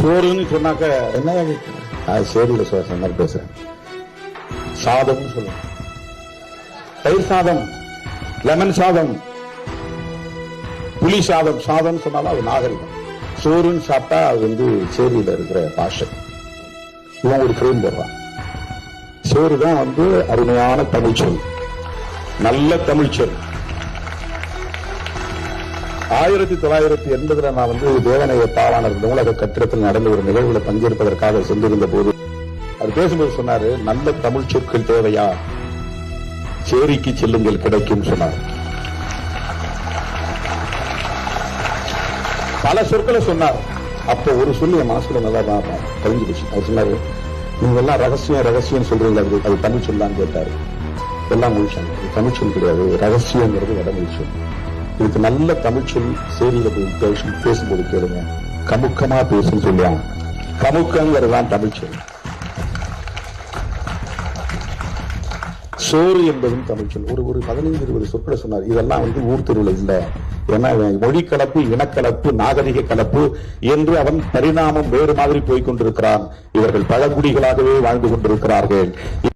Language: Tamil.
சோறுன்னு சொன்னாக்க என்ன சேரியில சொன்ன பேசுறேன். சாதம்னு சொல்லுவேன். தயிர் சாதம், லெமன் சாதம், புளி சாதம். சாதம் சொன்னாலும் அது நாகரிகம். சோறுன்னு சாப்பிட்டா அது வந்து சேரியில இருக்கிற பாஷை. இவன் ஒரு ஃப்ரேம் போடுறான். சோறு தான் வந்து அருமையான தமிழ்ச்சொல், நல்ல தமிழ்ச்சொல். 1980 நான் வந்து தேவனைய பாவாணர் நூலக கட்டிடத்தில் நடந்த ஒரு நிகழ்வுல பங்கேற்பதற்காக சென்றிருந்த போது அவர் பேசும்போது சொன்னாரு, நல்ல தமிழ் சொற்கள் தேவையா, சேரிக்கு செல்லுங்கள் கிடைக்கும் சொன்னார். பல சொற்களை சொன்னார். அப்போ ஒரு சொல்லி என் மனசுல நல்லா தெரிஞ்சு போச்சு. அவர் சொன்னாரு, நீங்க எல்லாம் ரகசியம் ரகசியம் சொல்றீங்க, அது தமிழ் சொல்லான்னு கேட்டாரு. எல்லாம் முடிச்சாங்க. தமிழ் சொல் கிடையாது, ரகசியங்கிறது வடமொழி சொல். இதுக்கு நல்ல தமிழ் சொல் சேரியில பேசும்போது கேளுங்க, கமுக்கமா பேசுன்னு சொல்லுவாங்க. கமுக்கங்கிறதுதான் தமிழ் சொல். சோறு என்பதும் தமிழ் சொல். ஒரு 15-20 சொற்களை சொன்னார். இதெல்லாம் வந்து ஊர் தெருவில் இல்லை. ஏன்னா மொழி கலப்பு, இனக்கலப்பு, நாகரிக கலப்பு என்று அவன் பரிணாமம் வேறு மாதிரி போய்கொண்டிருக்கிறான். இவர்கள் பழங்குடிகளாகவே வாழ்ந்து கொண்டிருக்கிறார்கள்.